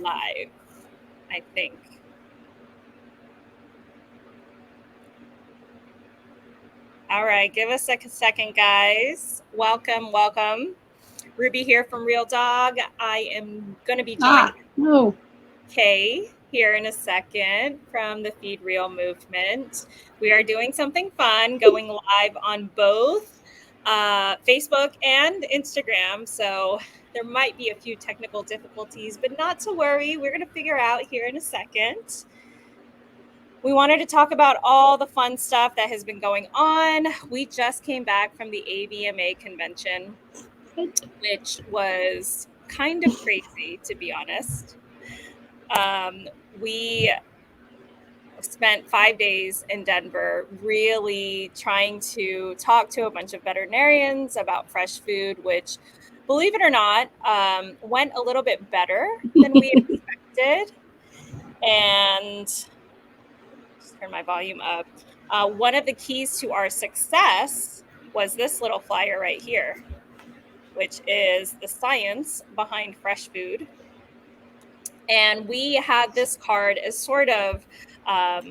live, I think. All right, give us a second, guys. Welcome. Ruby here from Real Dog. I am going to be joined No. Kay here in a second from the Feed Real movement. We are doing something fun, going live on both Facebook and Instagram. So there might be a few technical difficulties, but not to worry. We're going to figure out here in a second. We wanted to talk about all the fun stuff that has been going on. We just came back from the AVMA convention, which was kind of crazy, to be honest. We spent 5 days in Denver really trying to talk to a bunch of veterinarians about fresh food, which, believe it or not, went a little bit better than we expected. And just turn my volume up. One of the keys to our success was this little flyer right here, which is the science behind fresh food. And we had this card as sort of a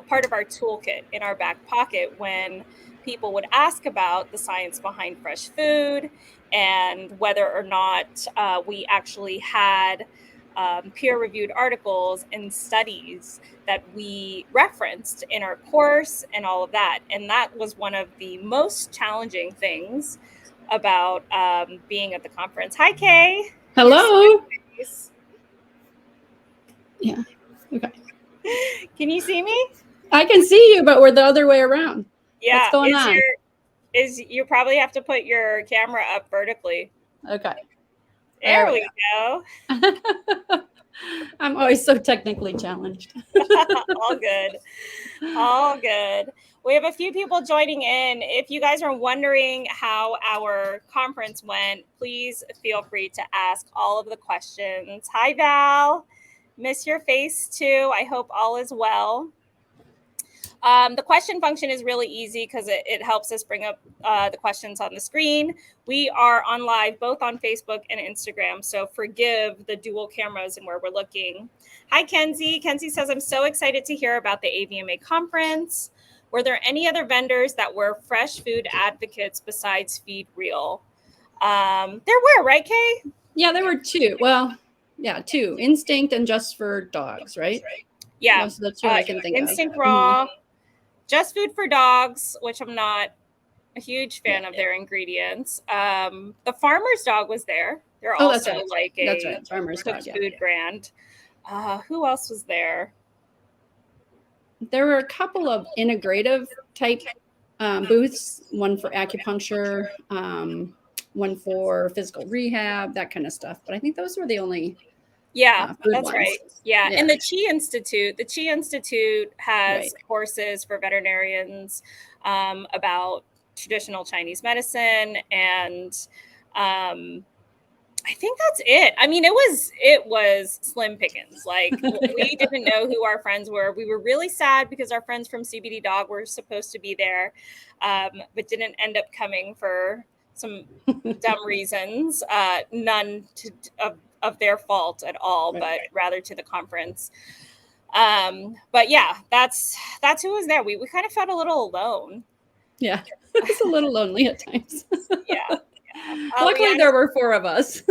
part of our toolkit in our back pocket when people would ask about the science behind fresh food and whether or not we actually had peer-reviewed articles and studies that we referenced in our course and all of that. And that was one of the most challenging things about being at the conference. Hi, Kay. Hello. Yeah. Okay. Can you see me? I can see you, but we're the other way around. Yeah. What's going on? You probably have to put your camera up vertically. Okay. There we go. I'm always so technically challenged. All good. We have a few people joining in. If you guys are wondering how our conference went, please feel free to ask all of the questions. Hi, Val. Miss your face too. I hope all is well. The question function is really easy because it helps us bring up the questions on the screen. We are on live both on Facebook and Instagram, so forgive the dual cameras and where we're looking. Hi, Kenzie. Kenzie says, I'm so excited to hear about the AVMA conference. Were there any other vendors that were fresh food advocates besides Feed Real? There were, right, Kay? Yeah, there were two. Well, yeah, two. Instinct and Just for Dogs, right? Yeah. That's what I can think Instinct Raw. Just Food for Dogs, which I'm not a huge fan of their ingredients. The Farmer's Dog was there. They're also like a Farmer's cooked food brand. Who else was there? There were a couple of integrative type booths, one for acupuncture, one for physical rehab, that kind of stuff. But I think those were the only that's ones. right. Yeah. And the Chi Institute has courses for veterinarians about traditional Chinese medicine, and I think that's it. I mean, it was slim pickings. Like we didn't know who our friends were. We were really sad because our friends from CBD Dog were supposed to be there, but didn't end up coming for some dumb reasons. None of their fault at all, but rather to the conference. But yeah, that's who was there. We kind of felt a little alone. Yeah, it's a little lonely at times. Yeah. Luckily, there were 4 of us.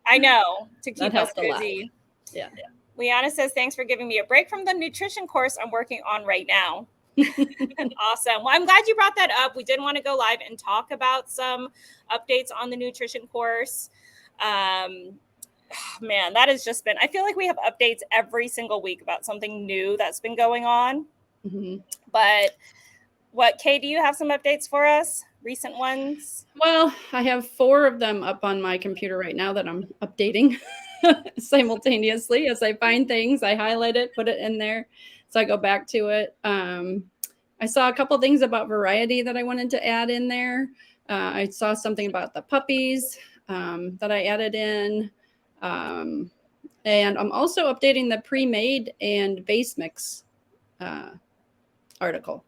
I know, to keep us busy. Yeah. Liana says, thanks for giving me a break from the nutrition course I'm working on right now. Awesome. Well, I'm glad you brought that up. We did want to go live and talk about some updates on the nutrition course. Man, that has just been, I feel like we have updates every single week about something new that's been going on. But Kay, do you have some updates for us? Recent ones? Well, I have 4 of them up on my computer right now that I'm updating simultaneously. As I find things, I highlight it, put it in there, so I go back to it. I saw a couple things about variety that I wanted to add in there. I saw something about the puppies that I added in. And I'm also updating the pre-made and base mix article.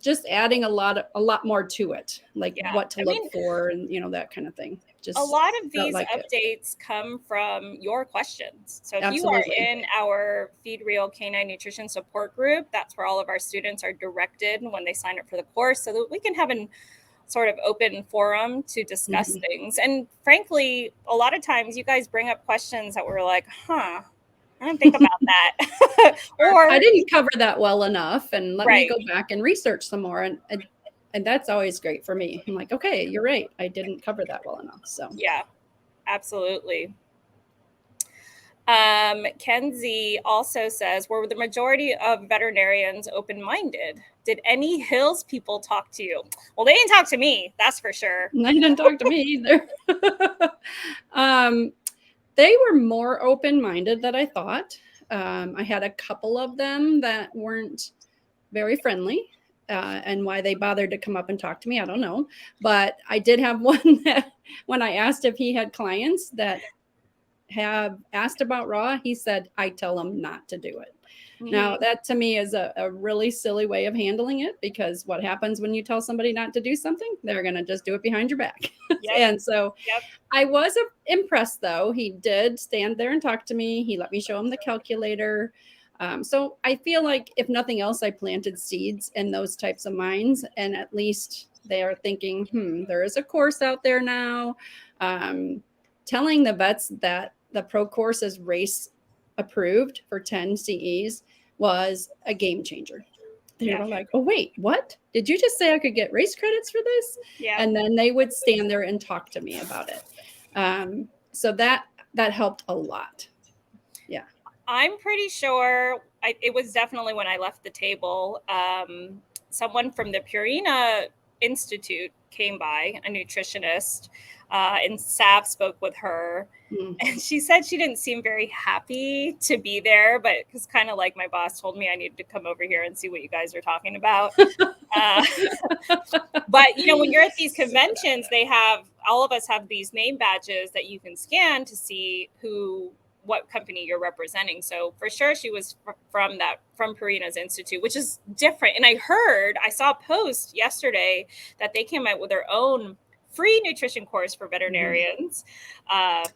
just adding a lot more to it, like Yeah. what to I look mean, for and that kind of thing. a Just lot of felt these like it. updates come from your questions. So if you are Absolutely. in our Feed Real Canine Nutrition Support group, that's where all of our students are directed when they sign up for the course so that we can have an sort of open forum to discuss Mhm. things. And frankly, a lot of times you guys bring up questions that we're like, huh, I didn't think about that. I Or, didn't cover that well enough, and let me right. go back and research some more. And that's always great for me. I'm like, okay, you're right. I didn't cover that well enough. So Yeah, absolutely. Kenzie also says, were the majority of veterinarians open minded? Did any Hills people talk to you? Well, they didn't talk to me, that's for sure. they didn't talk to me either. um, they were more open-minded than I thought. I had a couple of them that weren't very friendly. And why they bothered to come up and talk to me, I don't know. But I did have one that when I asked if he had clients that have asked about raw, he said, I tell them not to do it. Now, Mhm. that to me is a really silly way of handling it, because what happens when you tell somebody not to do something? They're going to just do it behind your back. Yep. And so Yep. I was impressed, though. He did stand there and talk to me. He let me show him the calculator. So I feel like, if nothing else, I planted seeds in those types of minds. And at least they are thinking, there is a course out there now. Um, Telling the vets that the pro course is race approved for 10 CEs was a game changer. They Yeah. were like, oh, wait, what? Did you just say I could get race credits for this? Yeah. And then they would stand there and talk to me about it. So that helped a lot. Yeah. I'm pretty sure it was definitely when I left the table. Someone from the Purina Institute came by, a nutritionist, and Sav spoke with her. Mm. And she said she didn't seem very happy to be there, but it's kind of like my boss told me I needed to come over here and see what you guys are talking about. Uh, but when you're at these conventions, they have all of us have these name badges that you can scan to see what company you're representing. So for sure she was from Purina's Institute, which is different. And I saw a post yesterday that they came out with their own free nutrition course for Mhm. veterinarians,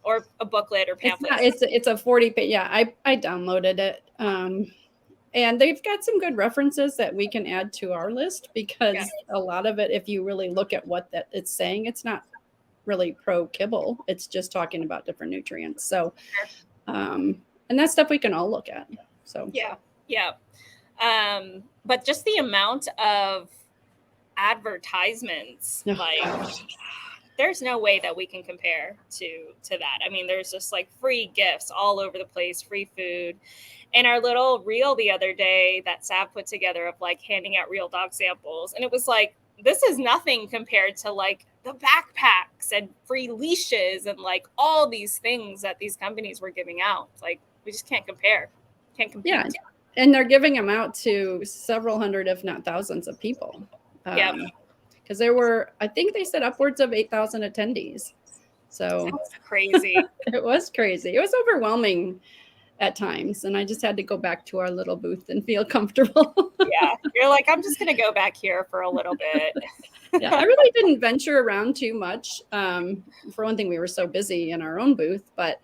or a booklet or It's pamphlet. not, it's a 40 page. Yeah, I downloaded it. And they've got some good references that we can add to our list, Yeah. because a lot of it, if you really look at what that it's saying, it's not really pro kibble. It's just talking about different nutrients. So, and that's stuff we can all look at. So, Yeah. Yeah. But just the amount of advertisements, oh, like, gosh. there's no way that we can compare to that. I mean, there's just like free gifts all over the place, free food. And our little reel the other day that Sav put together of like handing out real dog samples, and it was like, this is nothing compared to like the backpacks and free leashes and like all these things that these companies were giving out. Like, we just can't compare, can't compete. Yeah. And they're giving them out to several hundred, if not thousands of people. Yeah. Because there were, I think they said upwards of 8,000 attendees. So That's crazy. it was crazy. It was overwhelming at times. And I just had to go back to our little booth and feel comfortable. Yeah. You're like, I'm just going to go back here for a little bit. Yeah, I really didn't venture around too much. For one thing, we were so busy in our own booth. But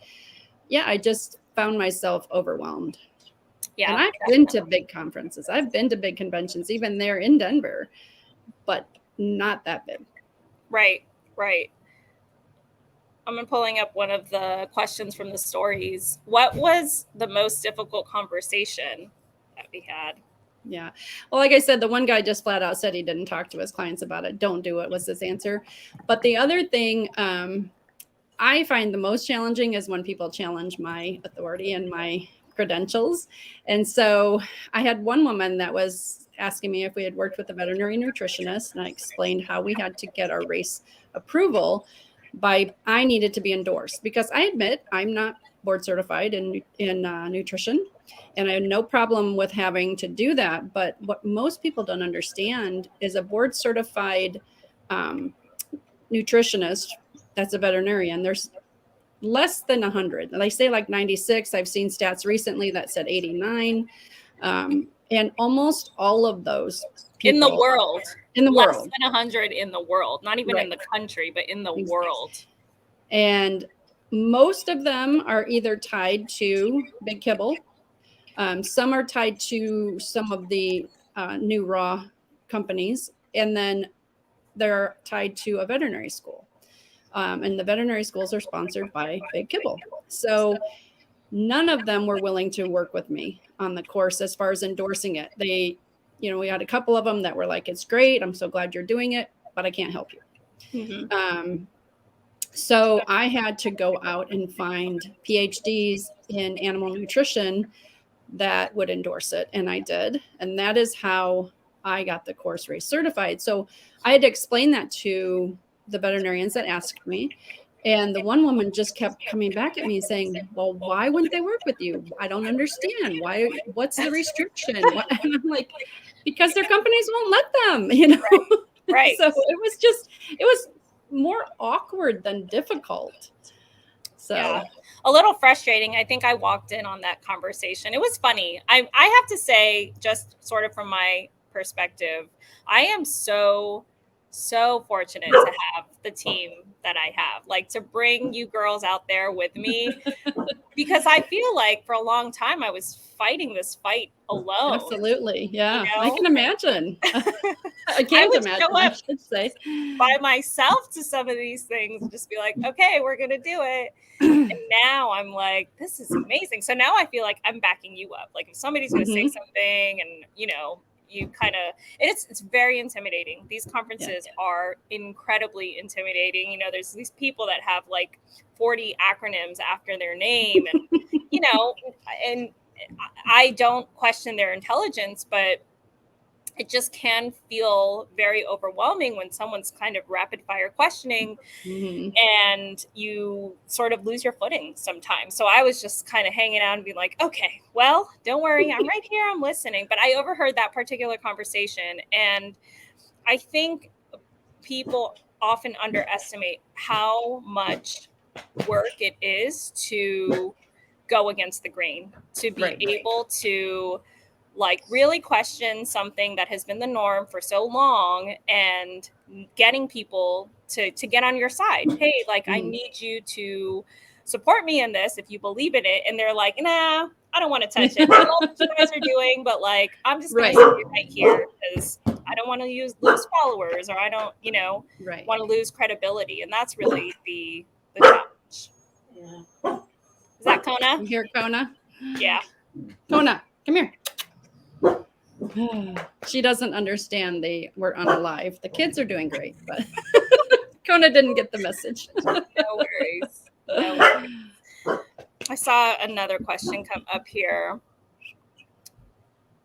yeah, I just found myself overwhelmed. Yeah. And I've been to big conferences. I've been to big conventions, even there in Denver, but not that big. Right. Right. I'm pulling up one of the questions from the stories. What was the most difficult conversation that we had? Yeah. Well, like I said, the one guy just flat out said he didn't talk to his clients about it. Don't do it was his answer. But the other thing I find the most challenging is when people challenge my authority and my credentials. And so I had one woman that was asking me if we had worked with a veterinary nutritionist, and I explained how we had to get our race approval I needed to be endorsed, because I admit I'm not board certified in nutrition, and I had no problem with having to do that. But what most people don't understand is a board certified nutritionist that's a veterinarian, there's less than 100. They say like 96. I've seen stats recently that said 89. And almost all of those In the people world. in the Less world. than 100 in the world. Not even in Right. the country, but in the Exactly. world. And most of them are either tied to Big Kibble. Some are tied to some of the new raw companies, and then they're tied to a veterinary school. And the veterinary schools are sponsored by Big Kibble. So none of them were willing to work with me on the course as far as endorsing it. They, we had a couple of them that were like, it's great. I'm so glad you're doing it, but I can't help you. Mm-hmm. So I had to go out and find PhDs in animal nutrition that would endorse it. And I did. And that is how I got the course race certified. So I had to explain that to the veterinarians that asked me. And the one woman just kept coming back at me saying, well, why wouldn't they work with you? I don't understand. What's the restriction? And I'm like, because their companies won't let them, Right. So it was more awkward than difficult. So yeah, a little frustrating. I think I walked in on that conversation. It was funny. I have to say, just sort of from my perspective, I am so fortunate to have the team that I have, like to bring you girls out there with me, because I feel like for a long time I was fighting this fight alone. Absolutely. Yeah. I can imagine. I can't I would imagine, show I up should say. by myself to some of these things and just be like, okay, we're going to do it. And now I'm like, this is amazing. So now I feel like I'm backing you up. Like if somebody's going to say something and, you kind of, it's very intimidating. These conferences are incredibly intimidating. There's these people that have like 40 acronyms after their name and, and I don't question their intelligence, but it just can feel very overwhelming when someone's kind of rapid fire questioning and you sort of lose your footing sometimes. So I was just kind of hanging out and being like, okay, well, don't worry. I'm right here. I'm listening. But I overheard that particular conversation. And I think people often underestimate how much work it is to go against the grain, to be able to like really question something that has been the norm for so long and getting people to get on your side. Hey, like I need you to support me in this if you believe in it. And they're like, nah, I don't want to touch it. I love what you guys are doing, but like I'm just gonna stay right here because I don't want to lose followers, or I don't, want to lose credibility. And that's really the challenge. Yeah. Is that Kona? You hear Kona? Yeah. Kona, come here. She doesn't understand we're on a live. The kids are doing great, but Kona didn't get the message. No worries. No worries. I saw another question come up here.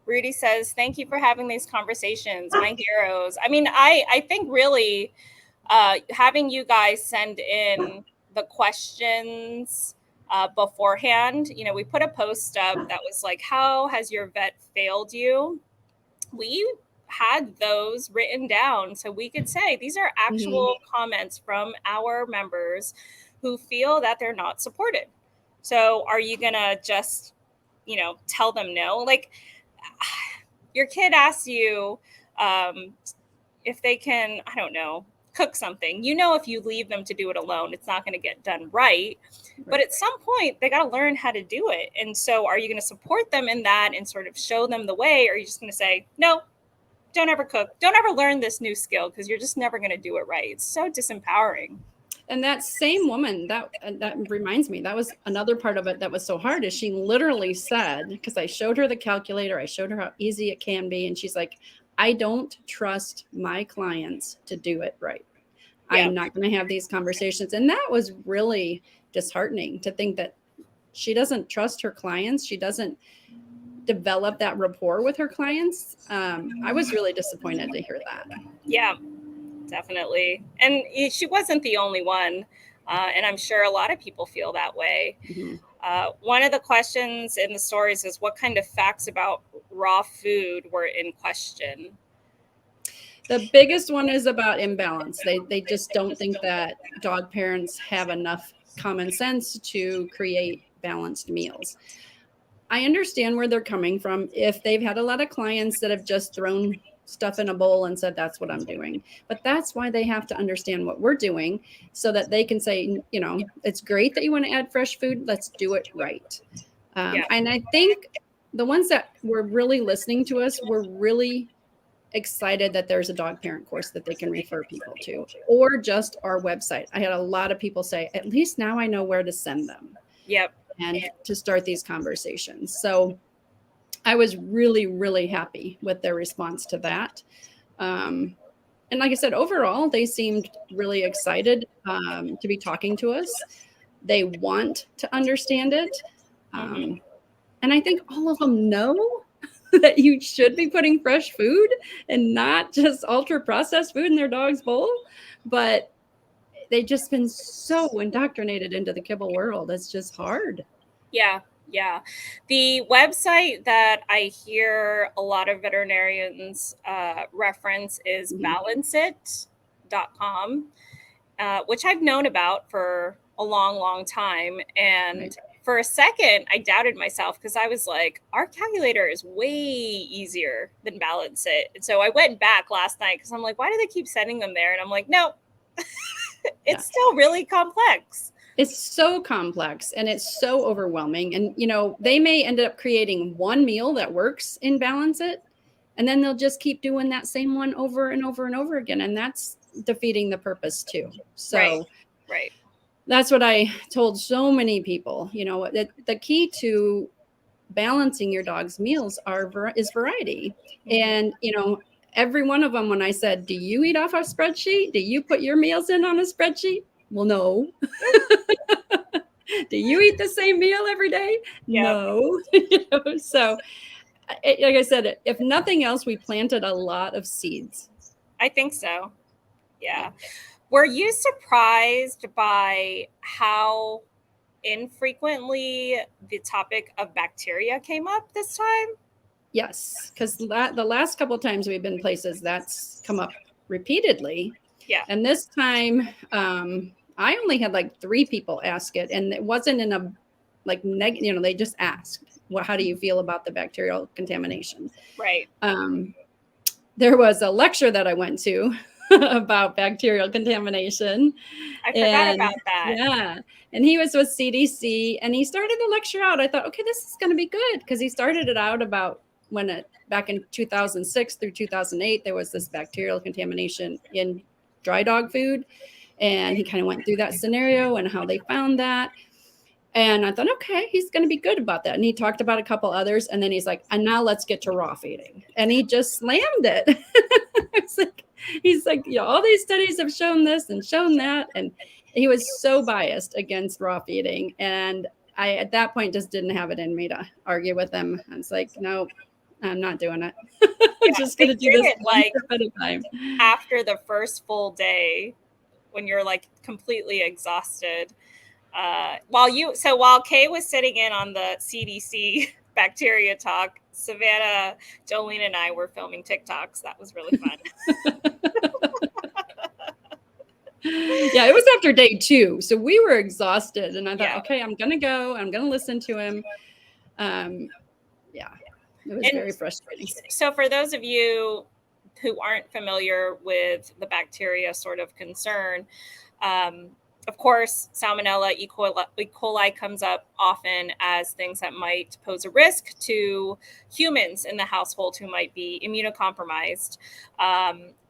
Rudy says, thank you for having these conversations, my heroes. I mean, I think really having you guys send in the questions beforehand, we put a post up that was like, how has your vet failed you? We had those written down so we could say these are actual comments from our members who feel that they're not supported. So are you gonna just tell them no? Like your kid asks you if they can, I don't know, cook something. If you leave them to do it alone, it's not going to get done right. But at some point, they got to learn how to do it. And so are you going to support them in that and sort of show them the way? Or are you just going to say, no, don't ever cook. Don't ever learn this new skill because you're just never going to do it right. It's so disempowering. And that same woman, that reminds me, that was another part of it that was so hard, is she literally said, because I showed her the calculator, I showed her how easy it can be. And she's like, I don't trust my clients to do it right. Yeah. I'm not going to have these conversations. And that was really disheartening to think that she doesn't trust her clients. She doesn't develop that rapport with her clients. I was really disappointed to hear that. Yeah, definitely. And she wasn't the only one. And I'm sure a lot of people feel that way. One of the questions in the stories is, what kind of facts about raw food were in question? The biggest one is about imbalance. They just don't think that dog parents have enough common sense to create balanced meals. I understand where they're coming from. If they've had a lot of clients that have just thrown stuff in a bowl and said, that's what I'm doing. But that's why they have to understand what we're doing so that they can say, you know, it's great that you want to add fresh food. Let's do it right. Yeah. And I think the ones that were really listening to us were really excited that there's a dog parent course that they can refer people to, or just our website. I had a lot of people say, at least now I know where to send them. Yep. And to start these conversations. So I was really, really happy with their response to that. And like I said, overall, they seemed really excited to be talking to us. They want to understand it. And I think all of them know that you should be putting fresh food and not just ultra processed food in their dog's bowl. But they've just been so indoctrinated into the kibble world. It's just hard. Yeah. Yeah. The website that I hear a lot of veterinarians reference is balanceit.com, which I've known about for a long, long time. And Right. for a second, I doubted myself because I was like, our calculator is way easier than Balanceit. And so I went back last night because I'm like, why do they keep sending them there? And I'm like, no, it's still really complex. It's so complex and it's so overwhelming. And, you know, they may end up creating one meal that works in Balanceit, and then they'll just keep doing that same one over and over and over again. And that's defeating the purpose too. So Right. that's what I told so many people, you know, that the key to balancing your dog's meals is variety. And, you know, every one of them, when I said, do you eat off a spreadsheet? Do you put your meals in on a spreadsheet? Well, no. Do you eat the same meal every day? Yep. No. You know, so, like I said, if nothing else, we planted a lot of seeds. I think so. Yeah. Were you surprised by how infrequently the topic of bacteria came up this time? Yes, because the last couple of times we've been places, that's come up repeatedly. Yeah. And this time, I only had like 3 people ask it, and it wasn't in a like you know, they just asked, "Well, how do you feel about the bacterial contamination?" Right. There was a lecture that I went to about bacterial contamination. I forgot about that. Yeah. And he was with CDC, and he started the lecture out. I thought, okay, this is going to be good, because he started it out about back in 2006 through 2008, there was this bacterial contamination in dry dog food. And he kind of went through that scenario and how they found that. And I thought, okay, he's going to be good about that. And he talked about a couple others. And then he's like, and now let's get to raw feeding. And he just slammed it. He's like, yeah, all these studies have shown this and shown that. And he was so biased against raw feeding. And I, at that point, just didn't have it in me to argue with him. I was like, no, I'm not doing it. I'm just going to do this one step at a time. After the first full day, when you're like completely exhausted, while Kay was sitting in on the CDC bacteria talk, Savannah, Jolene, and I were filming TikToks. That was really fun. Yeah, it was after day 2, so we were exhausted, and I thought, okay, I'm gonna go. I'm gonna listen to him. Yeah, it was very frustrating. So for those of you who aren't familiar with the bacteria sort of concern, of course, Salmonella, E. coli comes up often as things that might pose a risk to humans in the household who might be immunocompromised,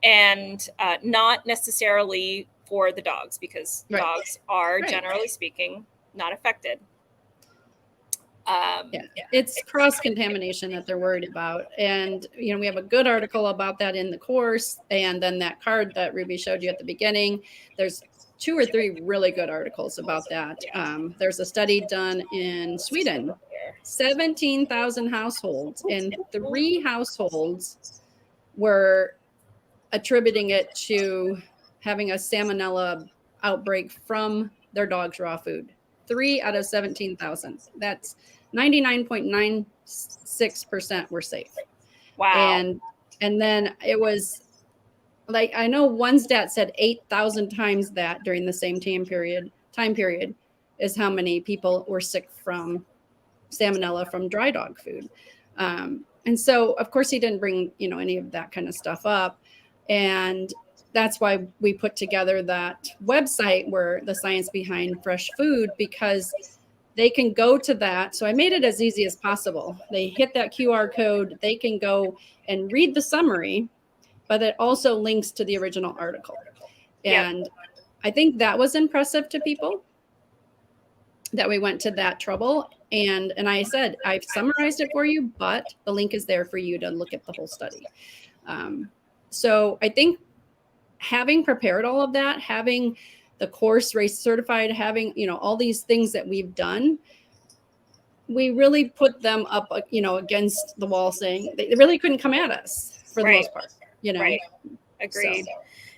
and not necessarily for the dogs, because dogs are, generally speaking, not affected. It's cross-contamination that they're worried about. And, you know, we have a good article about that in the course. And then that card that Ruby showed you at the beginning, there's 2 or 3 really good articles about that. There's a study done in Sweden, 17,000 households, and 3 households were attributing it to having a salmonella outbreak from their dog's raw food. 3 out of 17,000. That's 99.96% were safe. Wow. And then it was like, I know one stat said 8,000 times that during the same time period is how many people were sick from salmonella from dry dog food. And so, of course, he didn't bring, any of that kind of stuff up. And that's why we put together that website where the science behind fresh food, because they can go to that. So I made it as easy as possible. They hit that QR code, they can go and read the summary, but it also links to the original article. Yep. And I think that was impressive to people that we went to that trouble. And I said, I've summarized it for you, but the link is there for you to look at the whole study. So I think having prepared all of that, having the course race certified, having, all these things that we've done, we really put them up, against the wall, saying they really couldn't come at us for the most part, Right. Agreed. So.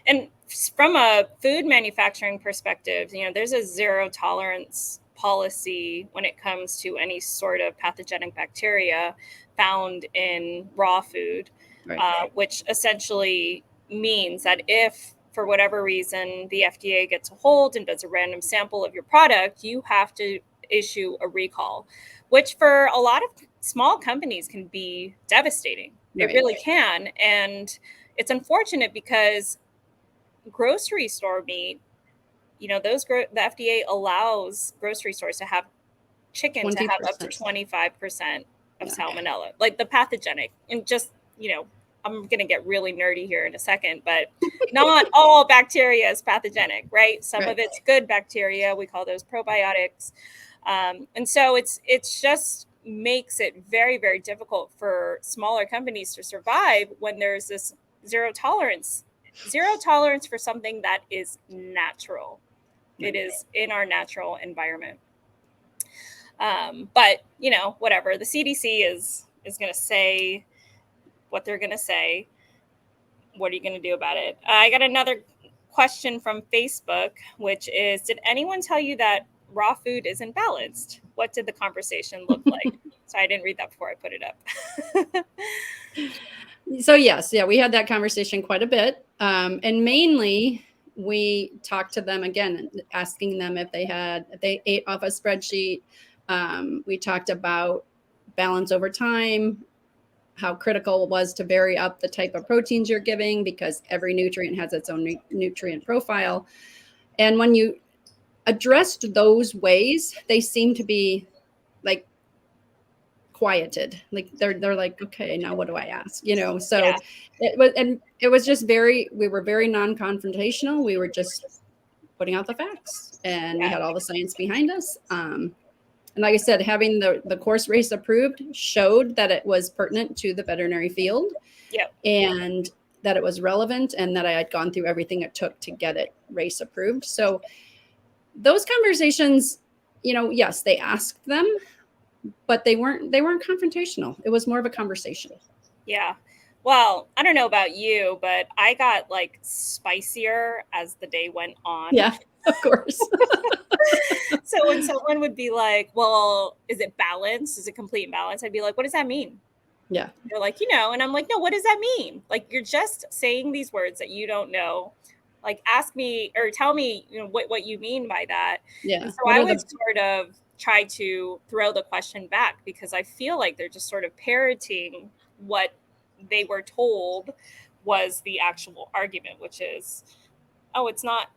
And from a food manufacturing perspective, there's a zero tolerance policy when it comes to any sort of pathogenic bacteria found in raw food, which essentially means that if for whatever reason the FDA gets a hold and does a random sample of your product, you have to issue a recall, which for a lot of small companies can be devastating. It really can. And it's unfortunate because grocery store meat, the FDA allows grocery stores to have chicken 20%. To have up to 25% of salmonella, like the pathogenic. And just, I'm going to get really nerdy here in a second, but not all bacteria is pathogenic, right? Some of it's good bacteria. We call those probiotics. And so it's just makes it very, very difficult for smaller companies to survive when there's this zero tolerance for something that is natural. It is in our natural environment. But whatever, the CDC is going to say what they're going to say. What are you going to do about it? I got another question from Facebook, which is, did anyone tell you that raw food isn't balanced? What did the conversation look like? So I didn't read that before I put it up. So yes, we had that conversation quite a bit. And mainly we talked to them again, asking them if they ate off a spreadsheet. We talked about balance over time, how critical it was to vary up the type of proteins you're giving, because every nutrient has its own nutrient profile. And when you addressed those ways, they seem to be like quieted. Like they're like, okay, now what do I ask? So it was just we were very non-confrontational. We were just putting out the facts, and we had all the science behind us. And like I said, having the course race approved showed that it was pertinent to the veterinary field, and that it was relevant, and that I had gone through everything it took to get it race approved. So those conversations, yes, they asked them, but they weren't confrontational. It was more of a conversation. Yeah. Well, I don't know about you, but I got like spicier as the day went on. Yeah, of course. So when someone would be like, well, is it balanced? Is it complete balance? I'd be like, what does that mean? Yeah. They're like, and I'm like, no, what does that mean? Like, you're just saying these words that you don't know. Like, ask me or tell me, what you mean by that. Yeah. And so I would sort of try to throw the question back, because I feel like they're just sort of parroting what they were told was the actual argument, which is, oh, it's not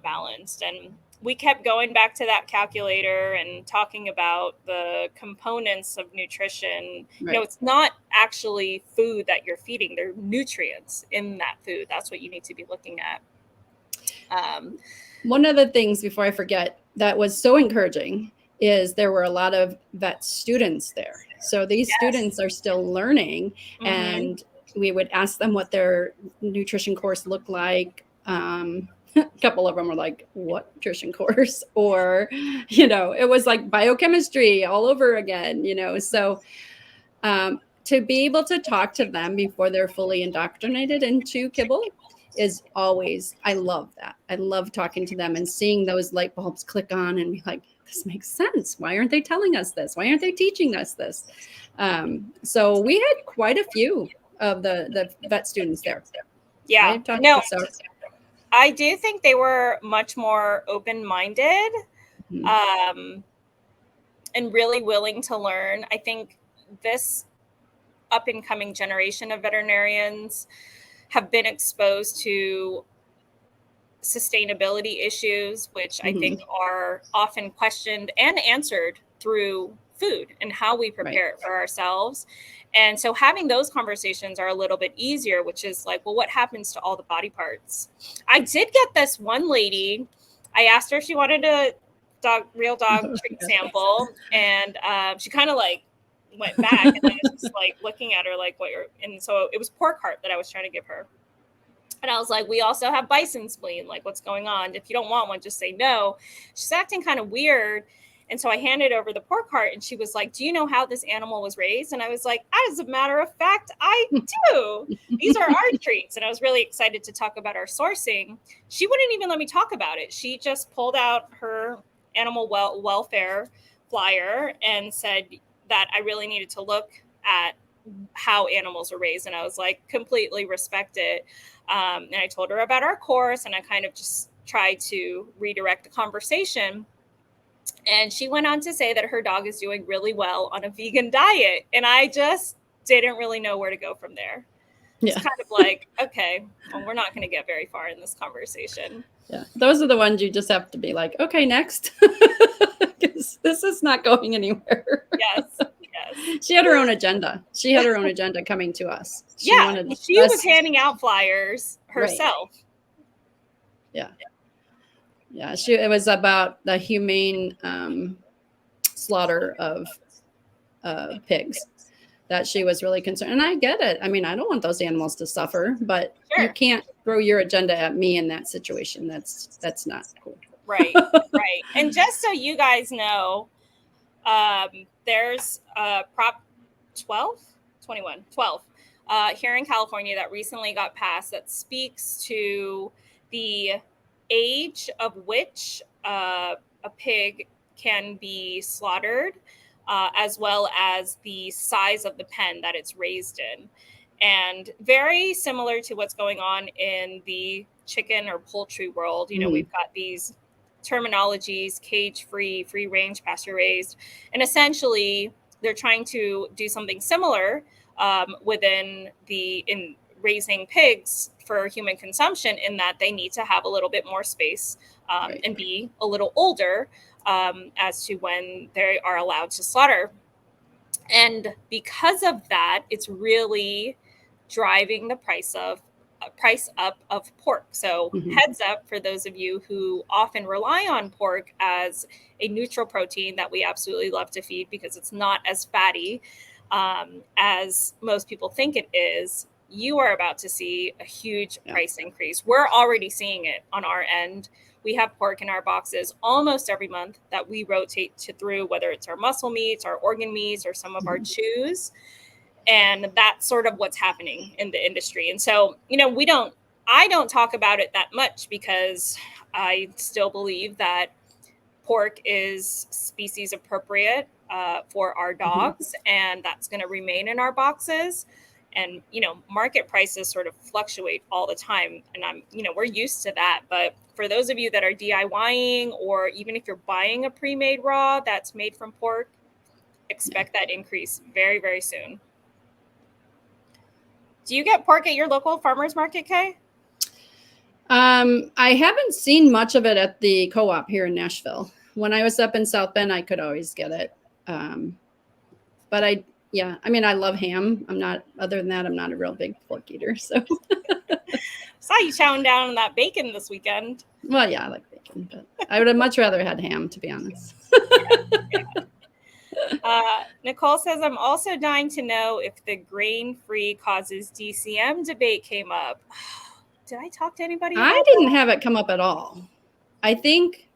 balanced. And we kept going back to that calculator and talking about the components of nutrition. It's not actually food that you're feeding. They're nutrients in that food. That's what you need to be looking at. One of the things, before I forget, that was so encouraging is there were a lot of vet students there. So these students are still learning, and we would ask them what their nutrition course looked like. A couple of them were like, what nutrition course? Or, it was like biochemistry all over again, So to be able to talk to them before they're fully indoctrinated into kibble is always, I love that. I love talking to them and seeing those light bulbs click on and be like, this makes sense. Why aren't they telling us this? Why aren't they teaching us this? So we had quite a few of the vet students there. Yeah, I do think they were much more open-minded, and really willing to learn. I think this up and coming generation of veterinarians have been exposed to sustainability issues, which I think are often questioned and answered through food and how we prepare it for ourselves. And so having those conversations are a little bit easier, which is like, well, what happens to all the body parts? I did get this one lady. I asked her if she wanted a real dog treat sample, and she kind of like went back, and I was just like looking at her like, what you're, and so it was pork heart that I was trying to give her. And I was like, we also have bison spleen. Like, what's going on? If you don't want one, just say no. She's acting kind of weird. And so I handed over the pork heart, and she was like, do you know how this animal was raised? And I was like, as a matter of fact, I do. These are our treats. And I was really excited to talk about our sourcing. She wouldn't even let me talk about it. She just pulled out her animal welfare flyer and said that I really needed to look at how animals are raised. And I was like, completely respect it. And I told her about our course, and I kind of just tried to redirect the conversation. And she went on to say that her dog is doing really well on a vegan diet. And I just didn't really know where to go from there. It's kind of like, okay, well, we're not going to get very far in this conversation. Yeah, those are the ones you just have to be like, okay, next. Because this is not going anywhere. Yes. She had her own agenda. She had her own agenda coming to us. She was handing out flyers herself. Right. Yeah. It was about the humane slaughter of pigs that she was really concerned. And I get it. I mean, I don't want those animals to suffer, but you can't throw your agenda at me in that situation. That's not cool. Right. And just so you guys know, there's Prop 12 here in California that recently got passed that speaks to the age of which a pig can be slaughtered, as well as the size of the pen that it's raised in. And very similar to what's going on in the chicken or poultry world, you know, we've got these terminologies: cage-free, free-range, pasture-raised, and essentially they're trying to do something similar in raising pigs for human consumption, in that they need to have a little bit more space and be a little older as to when they are allowed to slaughter. And because of that, it's really driving the price up of pork. So heads up for those of you who often rely on pork as a neutral protein that we absolutely love to feed because it's not as fatty as most people think it is. You are about to see a huge price increase. We're already seeing it on our end. We have pork in our boxes almost every month that we rotate through, whether it's our muscle meats, our organ meats, or some of our chews. And that's sort of what's happening in the industry. And so, you know, I don't talk about it that much because I still believe that pork is species appropriate for our dogs, and that's going to remain in our boxes. And, you know, market prices sort of fluctuate all the time. And we're used to that. But for those of you that are DIYing, or even if you're buying a pre-made raw that's made from pork, expect that increase very, very soon. Do you get pork at your local farmer's market, Kay? I haven't seen much of it at the co-op here in Nashville. When I was up in South Bend, I could always get it. But I love ham. Other than that, I'm not a real big pork eater. So saw you chowing down on that bacon this weekend. Well, yeah, I like bacon, but I would have much rather had ham, to be honest. Nicole says, I'm also dying to know if the grain-free causes DCM debate came up. Did I talk to anybody? I didn't have it come up at all. I think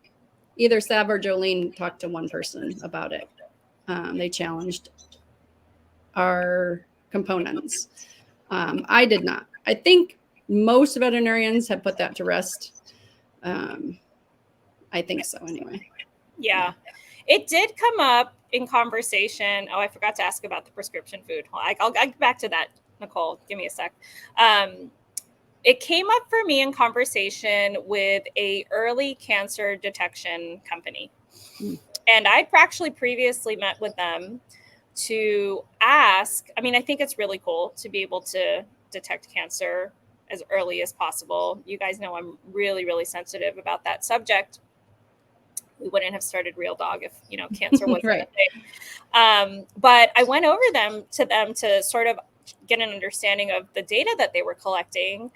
either Sav or Jolene talked to one person about it. They challenged our components. I did not. I think most veterinarians have put that to rest. I think so anyway. Yeah. It did come up in conversation. Oh, I forgot to ask about the prescription food. I'll get back to that, Nicole. Give me a sec. It came up for me in conversation with a early cancer detection company. And I'd actually previously met with them to ask. I mean, I think it's really cool to be able to detect cancer as early as possible. You guys know I'm really, really sensitive about that subject. We wouldn't have started Real Dog if, cancer wasn't Right. a thing. But I went over to them to sort of get an understanding of the data that they were collecting,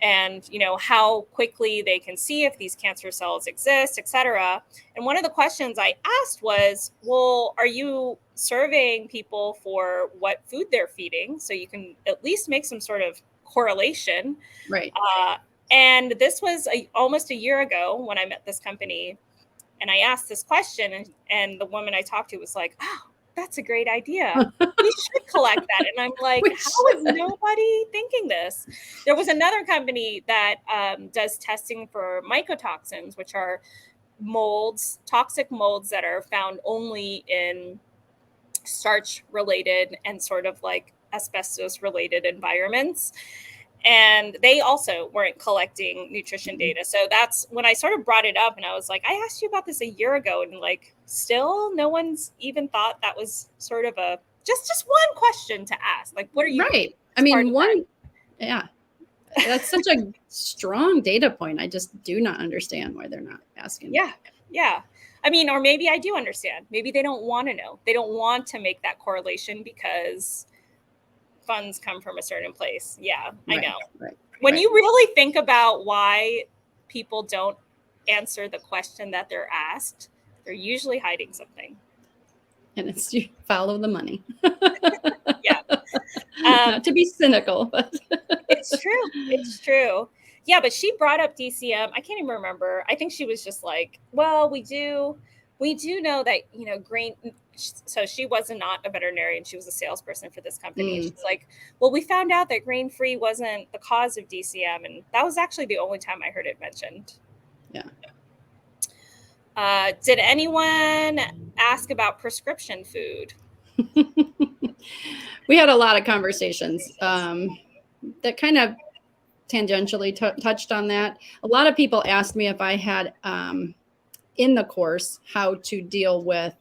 and how quickly they can see if these cancer cells exist, et cetera. And one of the questions I asked was, well, are you surveying people for what food they're feeding, so you can at least make some sort of correlation? Right. And this was almost a year ago when I met this company, and I asked this question, and the woman I talked to was like, oh, that's a great idea. We should collect that. And I'm like, We how is nobody thinking this? There was another company that does testing for mycotoxins, which are molds, toxic molds that are found only in starch related and sort of like asbestos related environments. And they also weren't collecting nutrition data. So that's when I sort of brought it up, and I was like, I asked you about this a year ago, and like still no one's even thought that was sort of a just one question to ask. Like, what are you right. I mean, yeah, that's such a strong data point. I just do not understand why they're not asking. Yeah. I mean, or maybe I do understand. Maybe they don't want to know. They don't want to make that correlation because funds come from a certain place. Yeah, Right, I know. Right. When you really think about why people don't answer the question that they're asked, they're usually hiding something. And it's you follow the money. Yeah. Not to be cynical, but It's true. It's true. Yeah, but she brought up DCM. I can't even remember. I think she was just like, well, we do know that, grain. So she was not a veterinarian. She was a salesperson for this company. And she's like, well, we found out that grain-free wasn't the cause of DCM. And that was actually the only time I heard it mentioned. Yeah. Did anyone ask about prescription food? We had a lot of conversations that kind of tangentially touched on that. A lot of people asked me if I had in the course how to deal with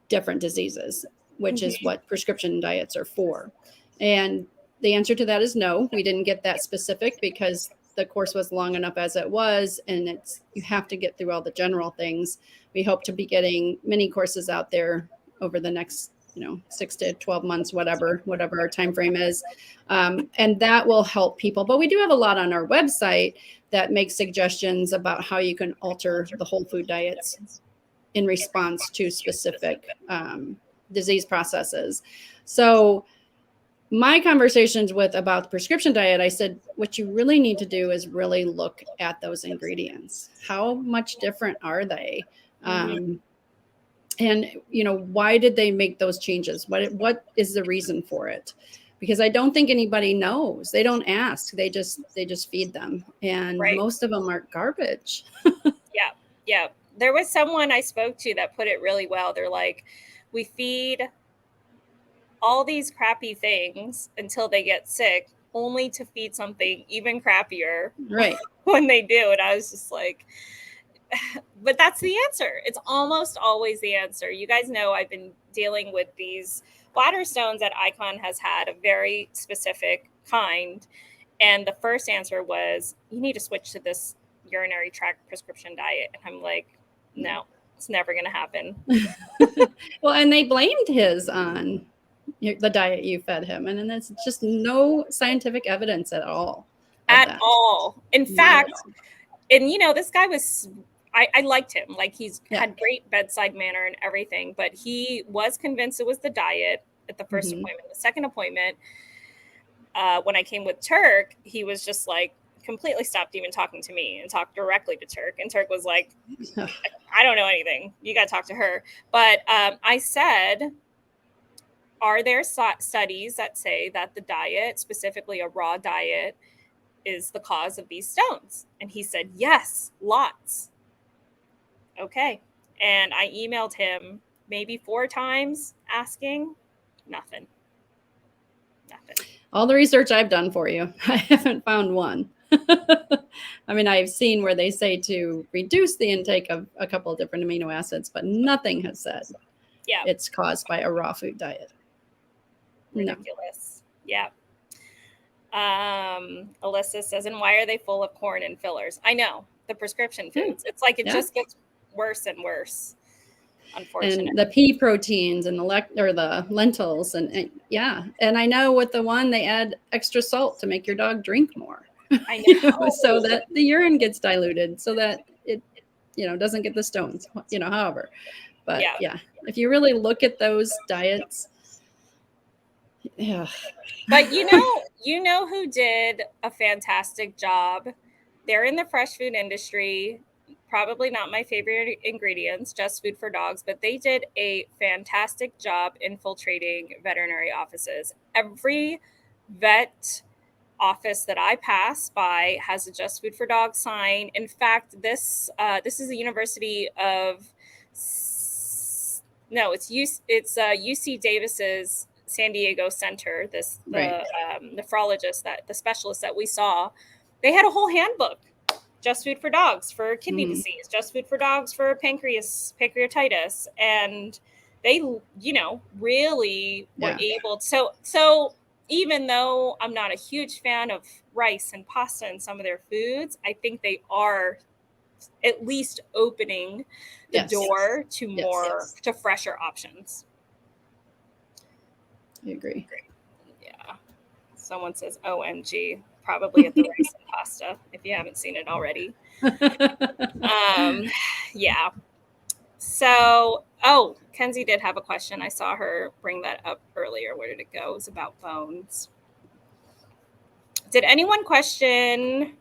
different diseases, which is what prescription diets are for. And the answer to that is no. We didn't get that specific because the course was long enough as it was, and you have to get through all the general things. We hope to be getting mini courses out there over the next 6 to 12 months, whatever our time frame is. And that will help people. But we do have a lot on our website that makes suggestions about how you can alter the whole food diets in response to specific disease processes. So my conversations about the prescription diet, I said, what you really need to do is really look at those ingredients. How much different are they? And, why did they make those changes? What is the reason for it? Because I don't think anybody knows. They don't ask. They just feed them. And most of them are garbage. Yeah. There was someone I spoke to that put it really well. They're like, we feed all these crappy things until they get sick, only to feed something even crappier when they do. And I was just like, but that's the answer. It's almost always the answer. You guys know I've been dealing with these bladder stones that Icon has had, a very specific kind. And the first answer was, you need to switch to this urinary tract prescription diet. And I'm like, no, it's never going to happen. Well, and they blamed his on the diet you fed him. And then there's just no scientific evidence at all. In fact, and this guy was, I liked him. Like he's had great bedside manner and everything, but he was convinced it was the diet at the first appointment. The second appointment, when I came with Turk, he was just like completely stopped even talking to me and talked directly to Turk. And Turk was like, I don't know anything. You got to talk to her. But I said, are there studies that say that the diet, specifically a raw diet, is the cause of these stones? And he said, yes, lots. Okay. And I emailed him maybe 4 times asking, nothing. All the research I've done for you, I haven't found one. I mean, I've seen where they say to reduce the intake of a couple of different amino acids, but nothing has said it's caused by a raw food diet. No. Ridiculous. Yeah. Alyssa says, and why are they full of corn and fillers? I know, the prescription foods. It's like it just gets worse and worse, unfortunately. And the pea proteins and the lentils and yeah. And I know with the one they add extra salt to make your dog drink more. I know. So that the urine gets diluted so that it doesn't get the stones, however. But yeah, if you really look at those diets, yeah. But you know who did a fantastic job? They're in the fresh food industry. Probably not my favorite ingredients, Just Food for Dogs, but they did a fantastic job infiltrating veterinary offices. Every vet office that I pass by has a Just Food for Dogs sign. In fact, this is a University of no, it's UC Davis's San Diego Center. The nephrologist, the specialist that we saw, they had a whole handbook. Just Food for Dogs for kidney disease, Just Food for Dogs for pancreatitis, and they really were able to, so even though I'm not a huge fan of rice and pasta and some of their foods, I think they are at least opening the door to more to fresher options. I agree. Yeah. Someone says OMG, probably at the rice and pasta if you haven't seen it already. Yeah. So, Kenzie did have a question. I saw her bring that up earlier. Where did it go? It was about bones. Did anyone question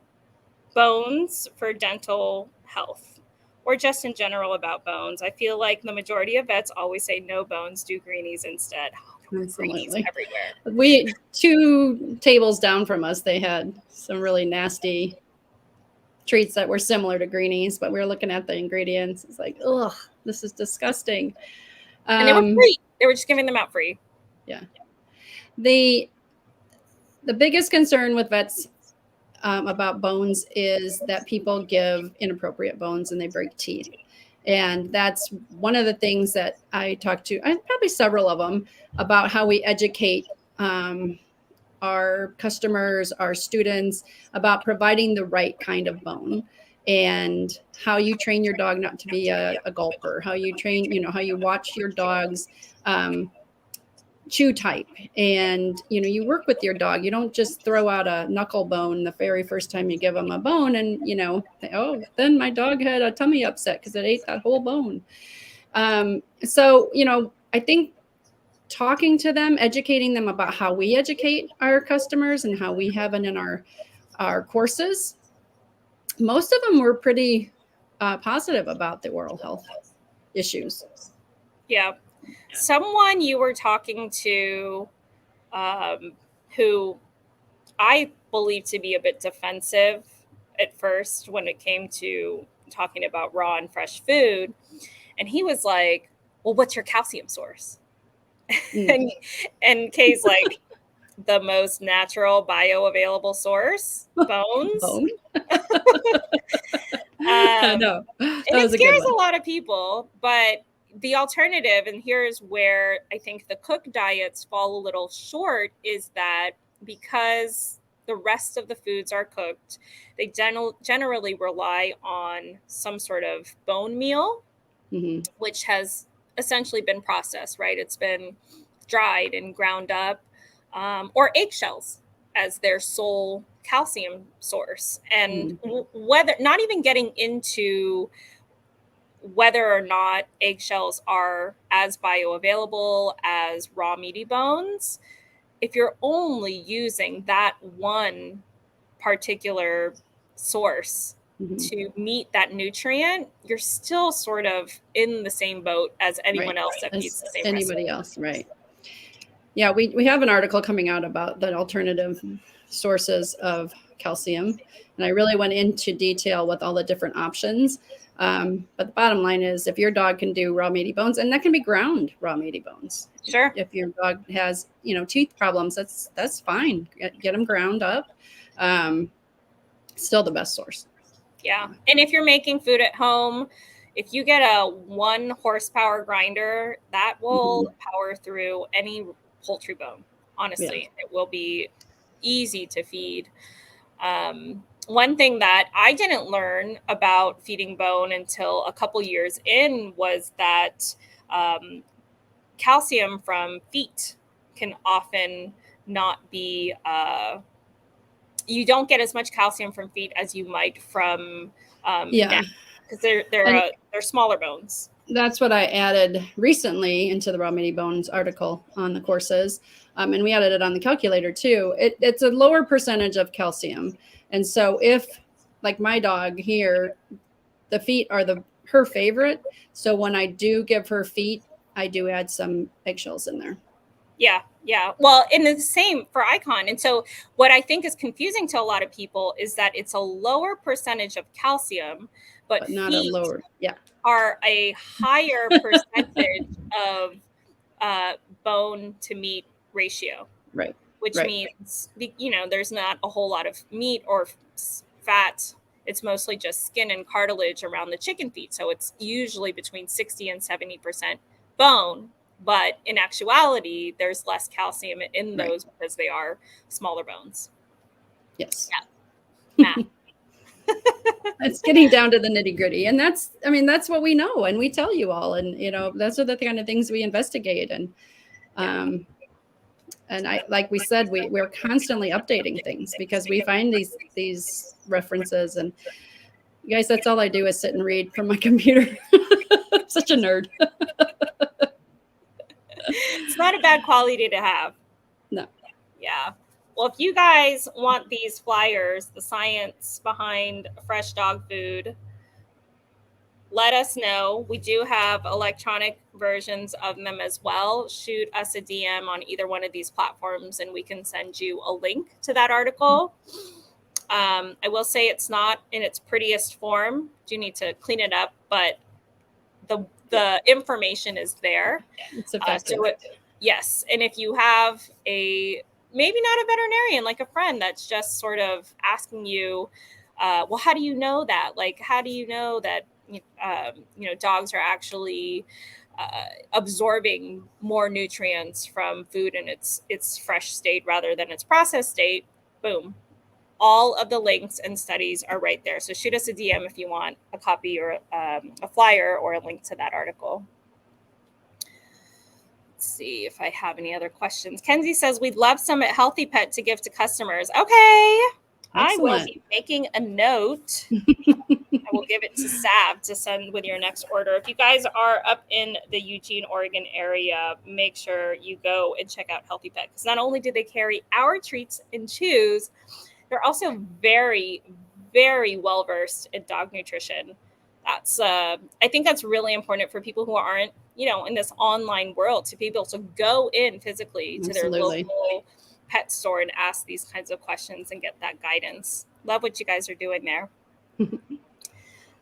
bones for dental health or just in general about bones? I feel like the majority of vets always say no bones, do greenies instead. Greenies everywhere. 2 tables down from us, they had some really nasty treats that were similar to greenies, but we were looking at the ingredients. It's like, ugh, this is disgusting. And they were free. They were just giving them out free. Yeah. The biggest concern with vets about bones is that people give inappropriate bones and they break teeth. And that's one of the things that I talk to, probably several of them, about how we educate our customers, our students, about providing the right kind of bone and how you train your dog not to be a gulper, how you train, how you watch your dog's chew type. And, you work with your dog. You don't just throw out a knuckle bone the very first time you give them a bone and, then my dog had a tummy upset because it ate that whole bone. So, I think talking to them, educating them about how we educate our customers and how we have it in our courses, most of them were pretty positive about the oral health issues. Yeah. Someone you were talking to who I believe to be a bit defensive at first when it came to talking about raw and fresh food. And he was like, well, what's your calcium source? And Kay's like, the most natural bioavailable source, bones. Bone? I know. And it scares a lot of people, but the alternative, and here's where I think the cook diets fall a little short, is that because the rest of the foods are cooked, they generally rely on some sort of bone meal, which has essentially been processed, right? It's been dried and ground up, or eggshells as their sole calcium source. And whether, not even getting into whether or not eggshells are as bioavailable as raw meaty bones, if you're only using that one particular source to meet that nutrient, you're still sort of in the same boat as anyone else that eats the same anybody else, right? Yeah, we have an article coming out about the alternative sources of calcium, and I really went into detail with all the different options. But the bottom line is, if your dog can do raw meaty bones, and that can be ground raw meaty bones. Sure. If your dog has, teeth problems, that's fine. Get them ground up. Still the best source. Yeah. And if you're making food at home, if you get a 1 horsepower grinder, that will power through any poultry bone. Honestly, it will be easy to feed. One thing that I didn't learn about feeding bone until a couple years in was that um, calcium from feet can often not be you don't get as much calcium from feet as you might from Yeah. neck, because they're smaller bones. That's what I added recently into the Raw Meaty Bones article on the courses. And we added it on the calculator too. It's a lower percentage of calcium. And so if, like my dog here, the feet are her favorite. So when I do give her feet, I do add some eggshells in there. Yeah. Well, and the same for Icon. And so what I think is confusing to a lot of people is that it's a lower percentage of calcium, but not a feet lower. Yeah. are a higher percentage of bone to meat ratio. Right. Which means, there's not a whole lot of meat or fat. It's mostly just skin and cartilage around the chicken feet. So it's usually between 60 and 70% bone. But in actuality, there's less calcium in those because they are smaller bones. Yes. Yeah. Math. It's getting down to the nitty gritty. And that's what we know. And we tell you all. And, those are the kind of things we investigate. And, like we said, we're constantly updating things because we find these references. And you guys, that's all I do is sit and read from my computer. I'm such a nerd. It's not a bad quality to have. No. Yeah. Well, if you guys want these flyers, the science behind fresh dog food, let us know. We do have electronic versions of them as well. Shoot us a DM on either one of these platforms and we can send you a link to that article. I will say it's not in its prettiest form. Do need to clean it up, but the information is there. It's effective. Yes. And if you have maybe not a veterinarian, like a friend that's just sort of asking you, well, how do you know that? Like, how do you know that, dogs are actually absorbing more nutrients from food in its fresh state rather than its processed state? Boom. All of the links and studies are right there. So shoot us a DM if you want a copy or a flyer or a link to that article. Let's see if I have any other questions. Kenzie says, we'd love some at Healthy Pet to give to customers. Okay. Excellent. I will be making a note. I will give it to Sav to send with your next order. If you guys are up in the Eugene, Oregon area, make sure you go and check out Healthy Pet, because not only do they carry our treats and chews, they're also very, very well versed in dog nutrition. That's I think that's really important for people who aren't, in this online world, to be able to go in physically to their local pet store and ask these kinds of questions and get that guidance. Love what you guys are doing there.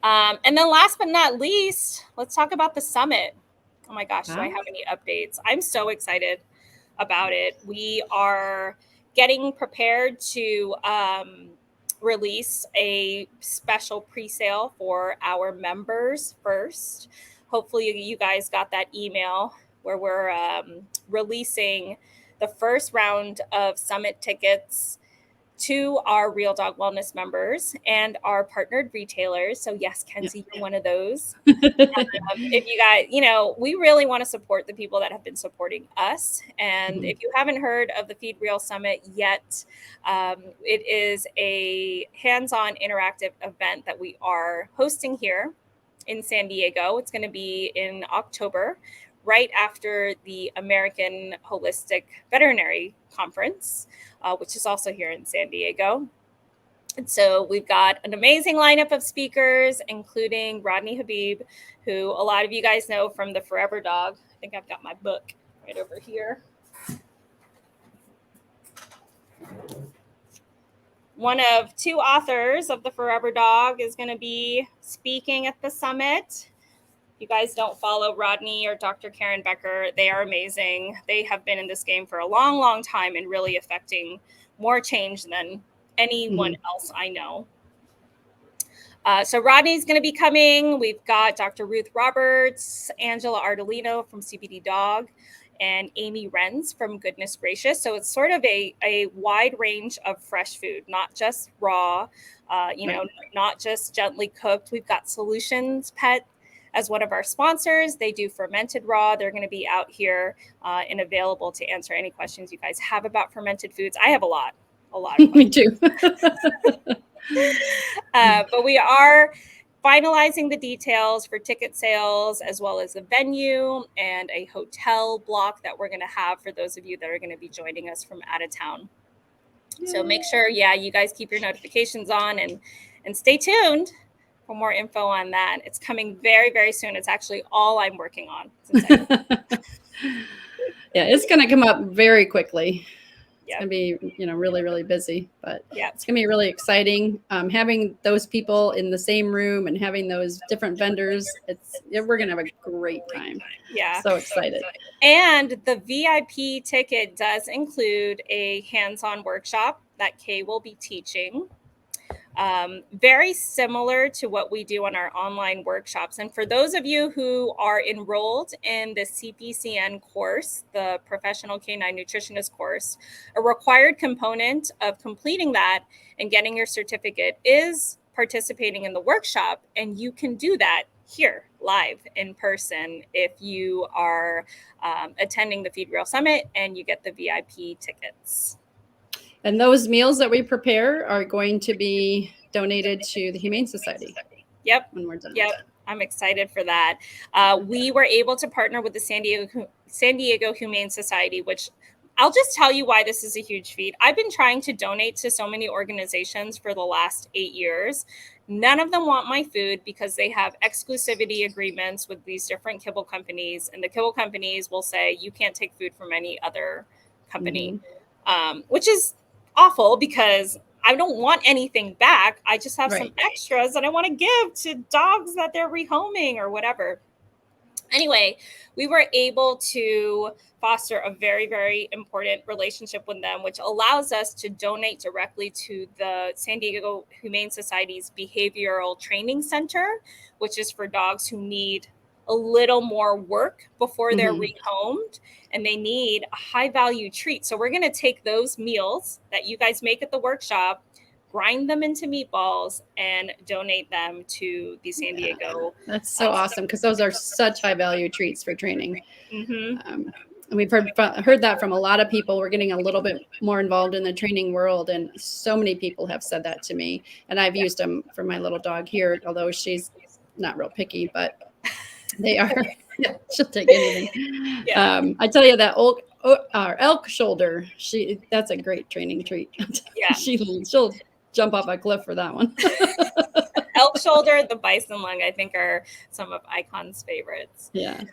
And then last but not least, let's talk about the summit. Oh my gosh, do I have any updates? I'm so excited about it. We are getting prepared to release a special pre-sale for our members first. Hopefully you guys got that email where we're releasing the first round of summit tickets to our Real Dog Wellness members and our partnered retailers. So yes, Kenzie, you're one of those. If you guys, we really want to support the people that have been supporting us. And if you haven't heard of the Feed Real Summit yet, it is a hands-on interactive event that we are hosting here in San Diego. It's going to be in October, right after the American Holistic Veterinary Conference, which is also here in San Diego. And so we've got an amazing lineup of speakers, including Rodney Habib, who a lot of you guys know from the Forever Dog. I think I've got my book right over here. One of two authors of the Forever Dog is going to be speaking at the summit. You guys don't follow Rodney or Dr. Karen Becker, they are amazing. They have been in this game for a long, long time and really affecting more change than anyone else I know. So Rodney's going to be coming. We've got Dr. Ruth Roberts, Angela Ardolino from CBD Dog, and Amy Renz from Goodness Gracious. So it's sort of a wide range of fresh food, not just raw, not just gently cooked. We've got Solutions Pet as one of our sponsors. They do fermented raw. They're going to be out here and available to answer any questions you guys have about fermented foods. I have a lot of questions. Me too. But we are finalizing the details for ticket sales, as well as a venue and a hotel block that we're going to have for those of you that are going to be joining us from out of town. So make sure, you guys keep your notifications on and stay tuned for more info on that. It's coming very, very soon. It's actually all I'm working on. Yeah, it's going to come up very quickly. It's Yep. going to be, really, really busy, but Yep. it's going to be really exciting. Having those people in the same room and having those different vendors, we're going to have a great time. Yeah. So excited. And the VIP ticket does include a hands-on workshop that Kay will be teaching. Very similar to what we do on our online workshops. And for those of you who are enrolled in the CPCN course, the Professional Canine Nutritionist course, a required component of completing that and getting your certificate is participating in the workshop. And you can do that here live in person if you are attending the Feed Real Summit and you get the VIP tickets. And those meals that we prepare are going to be donated to the Humane Society. Yep. When we're done. Yep. I'm excited for that. We were able to partner with the San Diego Humane Society, which I'll just tell you why this is a huge feat. I've been trying to donate to so many organizations for the last 8 years. None of them want my food because they have exclusivity agreements with these different kibble companies. And the kibble companies will say, you can't take food from any other company, which is awful because I don't want anything back. I just have some extras that I want to give to dogs that they're rehoming or whatever. Anyway, we were able to foster a very, very important relationship with them, which allows us to donate directly to the San Diego Humane Society's Behavioral Training Center, which is for dogs who need a little more work before they're rehomed and they need a high value treat. So we're going to take those meals that you guys make at the workshop, grind them into meatballs, and donate them to the San Diego. That's so awesome because those are such high value treats for training. And we've heard that from a lot of people. We're getting a little bit more involved in the training world, and so many people have said that to me. And I've used them for my little dog here, although she's not real picky, but they are. She'll take anything. I tell you that elk shoulder, that's a great training treat. Yeah, she'll jump off a cliff for that one. Elk shoulder, the bison lung, I think are some of Icon's favorites. Yeah.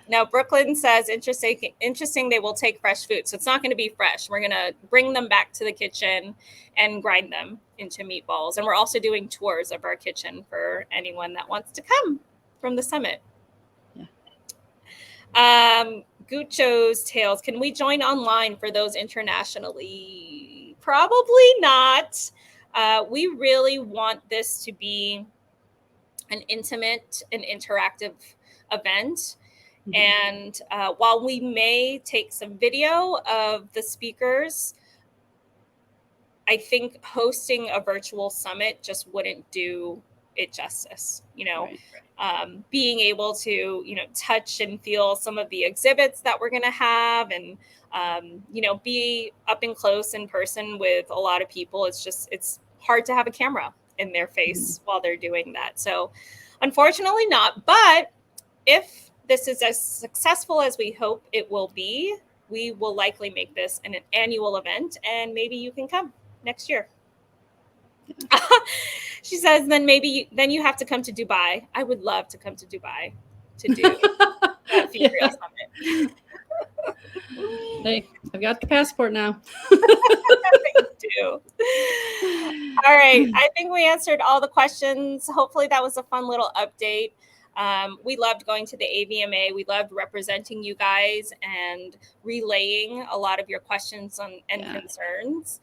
Now Brooklyn says, interesting. They will take fresh food. So it's not going to be fresh. We're going to bring them back to the kitchen and grind them into meatballs. And we're also doing tours of our kitchen for anyone that wants to come from the summit. Gucho's Tales. Can we join online for those internationally? Probably not. We really want this to be an intimate and interactive event. And while we may take some video of the speakers, I think hosting a virtual summit just wouldn't do it justice, being able to, touch and feel some of the exhibits that we're going to have and, be up and close in person with a lot of people. It's hard to have a camera in their face while they're doing that. So unfortunately not, but if this is as successful as we hope it will be, we will likely make this an annual event and maybe you can come next year. She says, then you have to come to Dubai. I would love to come to Dubai to do that Feed Real Summit. Hey, I've got the passport now. You do. All right. I think we answered all the questions. Hopefully that was a fun little update. We loved going to the AVMA. We loved representing you guys and relaying a lot of your questions and concerns.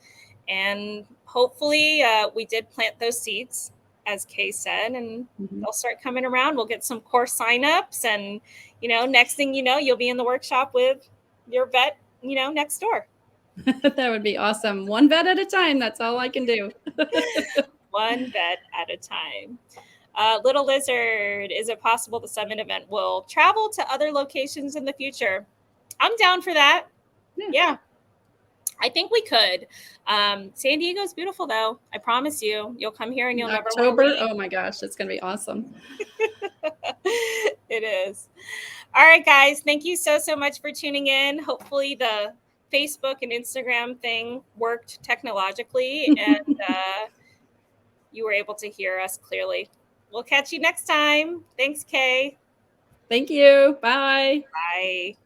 And hopefully we did plant those seeds as Kay said, and Mhm. they'll start coming around. We'll get some course signups, and next thing you know, you'll be in the workshop with your vet, next door. That would be awesome. One vet at a time. That's all I can do. One vet at a time. Little Lizard, is it possible the summit event will travel to other locations in the future? I'm down for that. Yeah. Yeah, I think we could. San Diego's beautiful, though. I promise you, you'll come here and In you'll never want to October. leave. Oh my gosh, it's gonna be awesome. It is. All right, guys. Thank you so much for tuning in. Hopefully, the Facebook and Instagram thing worked technologically and you were able to hear us clearly. We'll catch you next time. Thanks, Kay. Thank you. Bye. Bye.